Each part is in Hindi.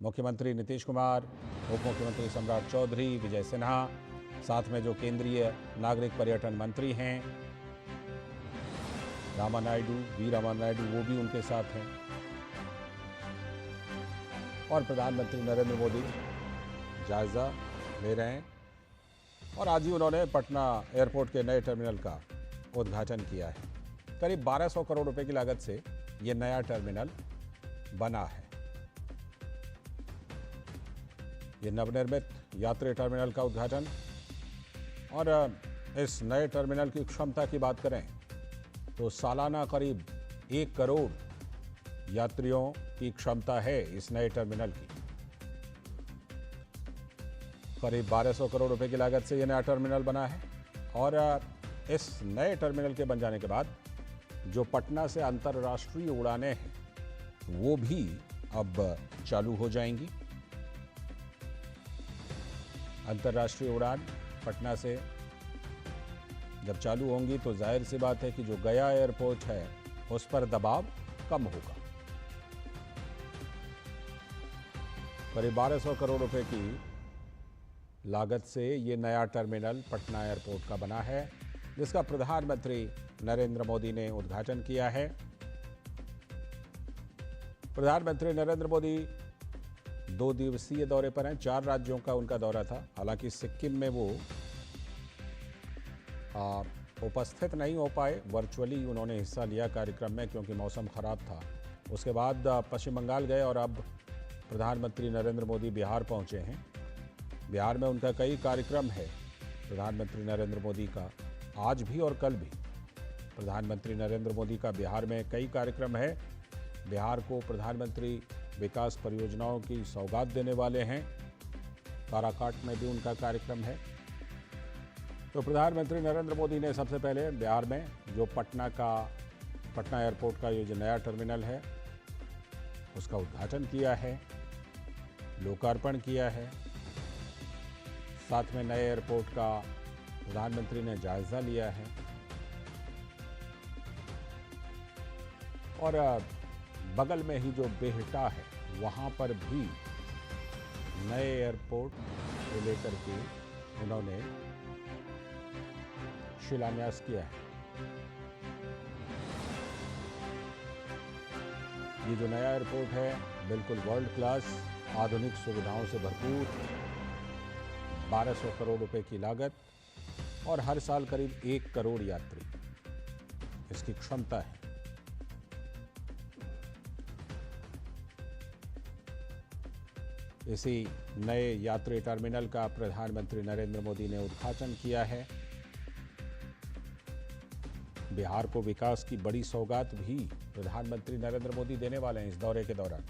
मुख्यमंत्री नीतीश कुमार, उप मुख्यमंत्री सम्राट चौधरी, विजय सिन्हा, साथ में जो केंद्रीय नागरिक पर्यटन मंत्री हैं वी रामा नायडू, वो भी उनके साथ हैं। और प्रधानमंत्री नरेंद्र मोदी जायजा ले रहे हैं और आज ही उन्होंने पटना एयरपोर्ट के नए टर्मिनल का उद्घाटन किया है। करीब 1200 करोड़ रुपए की लागत से ये नया टर्मिनल बना है। ये नवनिर्मित यात्री टर्मिनल का उद्घाटन, और इस नए टर्मिनल की क्षमता की बात करें तो सालाना करीब 1 करोड़ यात्रियों की क्षमता है इस नए टर्मिनल की। करीब 1200 करोड़ रुपए की लागत से यह नया टर्मिनल बना है और इस नए टर्मिनल के बन जाने के बाद जो पटना से अंतर्राष्ट्रीय उड़ानें हैं वो भी अब चालू हो जाएंगी। अंतर्राष्ट्रीय उड़ान पटना से जब चालू होंगी तो जाहिर सी बात है कि जो गया एयरपोर्ट है उस पर दबाव कम होगा। करीब 1200 करोड़ रुपए की लागत से ये नया टर्मिनल पटना एयरपोर्ट का बना है, जिसका प्रधानमंत्री नरेंद्र मोदी ने उद्घाटन किया है। प्रधानमंत्री नरेंद्र मोदी 2 दिवसीय दौरे पर हैं। 4 राज्यों का उनका दौरा था। हालांकि सिक्किम में वो उपस्थित नहीं हो पाए, वर्चुअली उन्होंने हिस्सा लिया कार्यक्रम में क्योंकि मौसम खराब था। उसके बाद पश्चिम बंगाल गए और अब प्रधानमंत्री नरेंद्र मोदी बिहार पहुंचे हैं। बिहार में उनका कई कार्यक्रम है प्रधानमंत्री नरेंद्र मोदी का, आज भी और कल भी प्रधानमंत्री नरेंद्र मोदी का बिहार में कई कार्यक्रम है। बिहार को प्रधानमंत्री विकास परियोजनाओं की सौगात देने वाले हैं। काराकाट में भी उनका कार्यक्रम है। तो प्रधानमंत्री नरेंद्र मोदी ने सबसे पहले बिहार में जो पटना एयरपोर्ट का ये जो नया टर्मिनल है उसका उद्घाटन किया है, लोकार्पण किया है। साथ में नए एयरपोर्ट का प्रधानमंत्री ने जायजा लिया है और बगल में ही जो बेहटा है वहाँ पर भी नए एयरपोर्ट को लेकर के उन्होंने शिलान्यास किया है। ये जो नया एयरपोर्ट है बिल्कुल वर्ल्ड क्लास, आधुनिक सुविधाओं से भरपूर, 1200 करोड़ रुपए की लागत और हर साल करीब 1 करोड़ यात्री इसकी क्षमता है। इसी नए यात्री टर्मिनल का प्रधानमंत्री नरेंद्र मोदी ने उद्घाटन किया है। बिहार को विकास की बड़ी सौगात भी प्रधानमंत्री नरेंद्र मोदी देने वाले हैं इस दौरे के दौरान,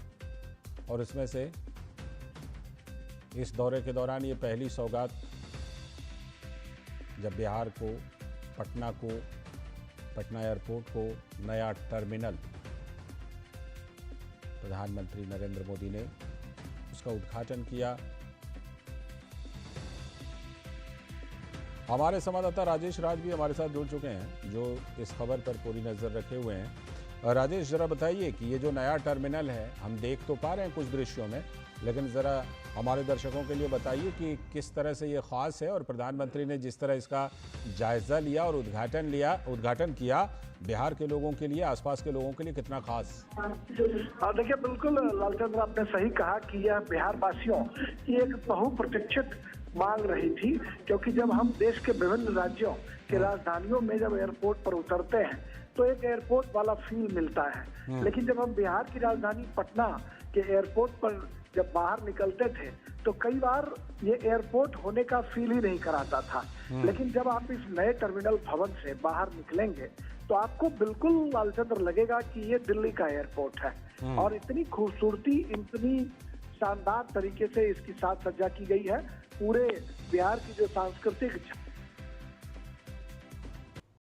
और इसमें से इस दौरे के दौरान ये पहली सौगात जब बिहार को पटना एयरपोर्ट को नया टर्मिनल प्रधानमंत्री नरेंद्र मोदी ने उसका उद्घाटन किया। हमारे संवाददाता राजेश राज भी हमारे साथ जुड़ चुके हैं जो इस खबर पर पूरी नजर रखे हुए हैं। राजेश, जरा बताइए कि ये जो नया टर्मिनल है, हम देख तो पा रहे हैं कुछ दृश्यों में, लेकिन ज़रा हमारे दर्शकों के लिए बताइए कि किस तरह से ये ख़ास है और प्रधानमंत्री ने जिस तरह इसका जायज़ा लिया और उद्घाटन किया, बिहार के लोगों के लिए, आसपास के लोगों के लिए कितना खास? देखिए, बिल्कुल लालचंद्र, आपने सही कहा कि यह बिहार वासियों की एक बहुप्रतीक्षित मांग रही थी, क्योंकि जब हम देश के विभिन्न राज्यों के राजधानियों में जब एयरपोर्ट पर उतरते हैं तो एक एयरपोर्ट वाला फील मिलता है, लेकिन जब हम बिहार की राजधानी पटना के एयरपोर्ट पर जब बाहर निकलते थे तो कई बार ये एयरपोर्ट होने का फील ही नहीं कराता था। लेकिन जब आप इस नए टर्मिनल भवन से बाहर निकलेंगे तो आपको बिल्कुल लालचंद्र लगेगा कि ये दिल्ली का एयरपोर्ट है, और इतनी खूबसूरती, इतनी शानदार तरीके से इसकी साज सज्जा की गई है। पूरे बिहार की जो सांस्कृतिक